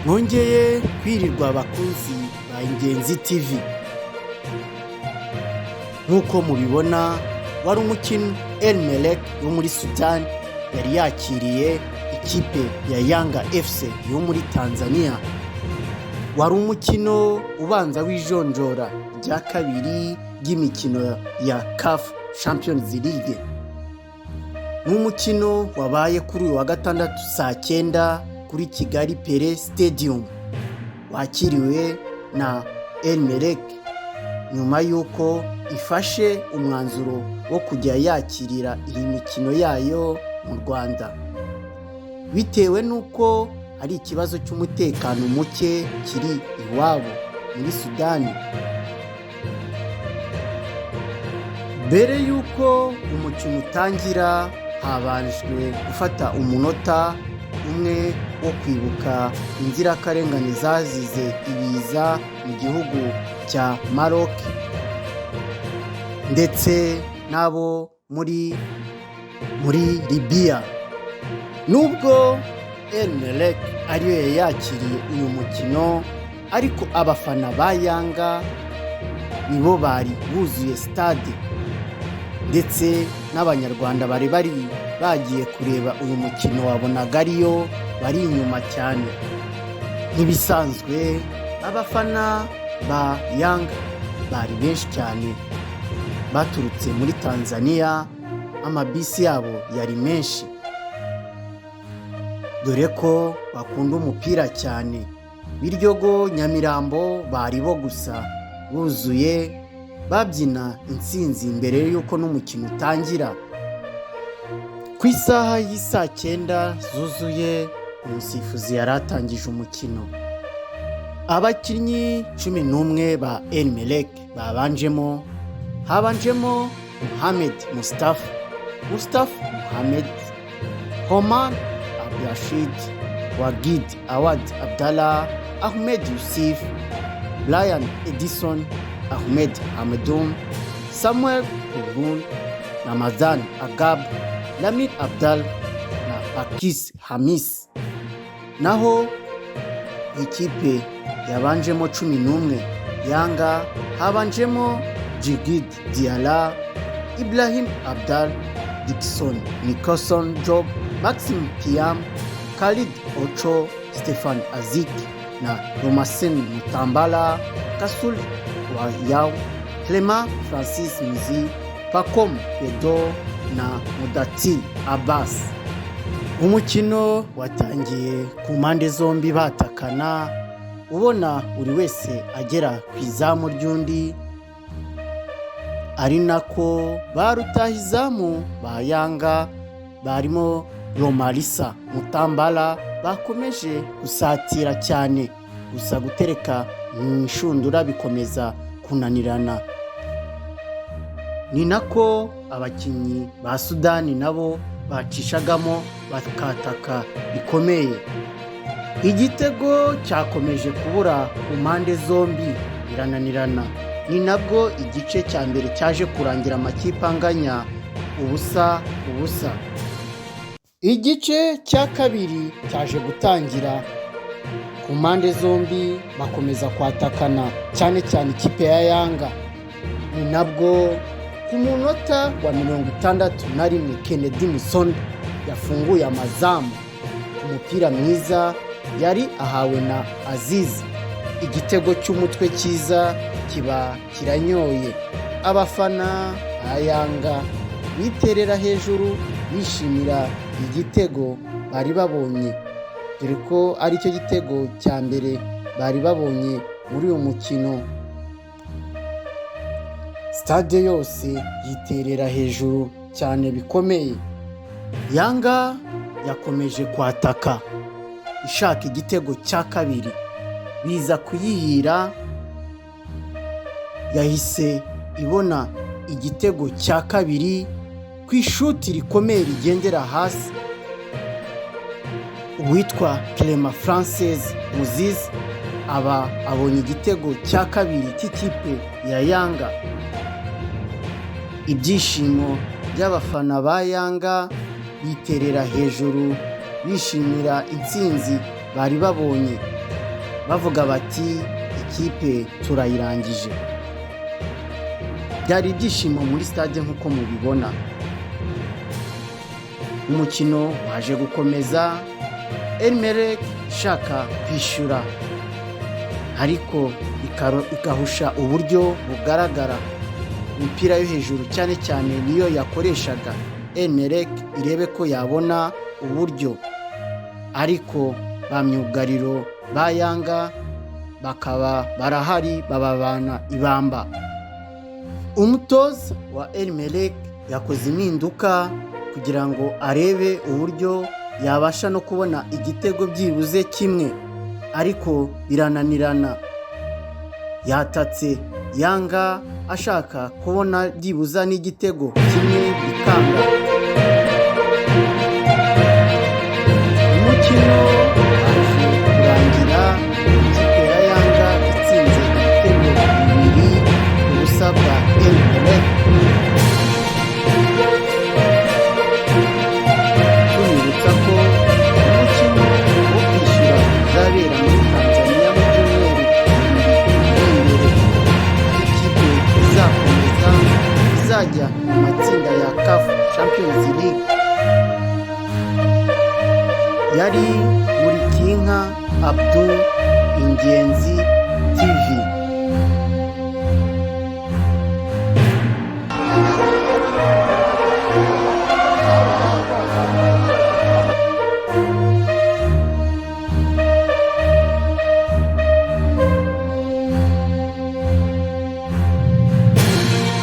Mwongeye kwirirwa abakunzi ba Ingenzi TV. Nk'uko mubibona wari umukino El Merreikh wo muri Sudan yari yakiriye ikipe ya Yanga FC yo muri Tanzania. Wari umukino ubanza w'ijonjora rya kabiri ry'imikino ya CAF Champions League. N'umukino wabaye kuri uyu wa gatandatu saa 9 kuri Kigali Pele Stadium, wakiriwe na El Merreikh nyuma yuko ifashe umwanzuro wo kujya yakirira iyi mikino yayo mu Rwanda, bitewe nuko hari ikibazo cy'umutekano muke kiri iwabo muri Sudani. Mbere yuko umukino utangira, habanjwe gufata umunota umwe wo kwibuka inzirakarengane zazize ibiza mu gihugu cya Maroc ndetse nabo muri Libya. Nubwo El Merreikh ariyo yakiriye uyu mukino, ariko abafana ba Yanga nibo bari buzuye stade, ndetse n'abanyarwanda bari bagiye kureba uyu mukino wabonaga ariyo bari inyuma cyane. Ntibisanzwe abafana ba Yanga bari benshi cyane, baturutse muri Tanzania, amabisi yabo yari menshi, dore ko bakunda umupira cyane. Biryogo, Nyamirambo bari bo gusa buzuye babyina intsinzi mbere yuko n'umukino utangira. Ku isaha y'isa 9 zuzuye, umusifuzi yaratangije umukino. Abakinnyi 11 ba El Merreikh habanjemo Mohamed Mustafa Mohamed, Homan Abdulrashid, Wagid Awad Abdallah, Ahmed Yusuf, Brian Edison, Ahmed Hamdoun, Samuel Kurun, Ramazan Agab, Lamid Abdal na Akis Hamis. Naho ikipe yabanjemo 11 Yanga habanjemo Jigid Diala, Ibrahim Abdal, Dickson Nicholson Job, Maxim Piam, Khalid Ocho, Stefan Azik na Romasen Mutambala, Kasul Wayao, Clement Francis Mizi, Pacom Pedro na Mudatil Abbas. Umukino watangiye ku mpande zombi batakana, ubona buri wese agera ku izamu ry'undi, ari nako barutahizamu ba Yanga barimo Romarisa Mutambala bakomeje gusatira cyane, gusa gutereka inshundura bikomeza kunanirana. Ni nako abakinnyi ba Sudani nabo bacishagamo bakataka bikomeye. Igitego cyakomeje kubura ku mpande zombi birananirana. Ni nabwo igice cya mbere cyaje kurangira amakipe anganya ubusa. Igice cya kabiri cyaje gutangira, ku mpande zombi bakomeza kwatakana, cyane cyane ikipe ya Yanga. Ni nabwo ku munota wa 61 Kennedy Musonda yafunguye amazamu ku mupira mwiza yari ahawe na Aziz. Igitego cy'umutwe cyiza kiba kiranyoye. Abafana ba Yanga biterera hejuru bishimira igitego bari babonye, dore ko ari cyo gitego cya mbere bari babonye muri uyu mukino. Stade yose yiterera hejuru cyane bikomeye. Yanga yakomeje kwataka ishaka igitego cya kabiri, biza kuyihira. Yahise ibona igitego cya kabiri ku ishuti rikomeye rigendera hasi. Uwitwa Clement Francis Muzizi abonye igitego cya kabiri cy'ikipe ya Yanga. Ibyishimo by'abafana ba Yanga biterera hejuru bishimira intsinzi bari babonye. bavuga bati ikipe turayirangije. Byari ibyishimo muri stade nk'uko mubibona. Umukino waje gukomeza, Elmerek ishaka kwishyura ariko igahusha uburyo bugaragara. Imipira yo hejuru cyane cyane niyo yakoreshaga Elmerek irebe ko yabona uburyo, ariko ba myugariro ba Yanga bakaba barahari bababana ibamba. Umutoza wa Elmerek yakoze impinduka kugira ngo arebe uburyo yabasha no kubona igitego byibuze kimwe, ariko birananirana. Yatatse Yanga ashaka kubona byibuza n'igitego kimwe bikanga. Umukino waje kurangira ikipe ya Yanga itsinze ibitego 2-0 bwa Elmerek. Tubibutsa ko umukino wo kwishyura uzabera muri Tanzania mu cyumweru imbere. Ikipe izakomeza izajya mu matsinda ya CAF Champions League. Yari muri Kinka Abdul, Ingenzi TV.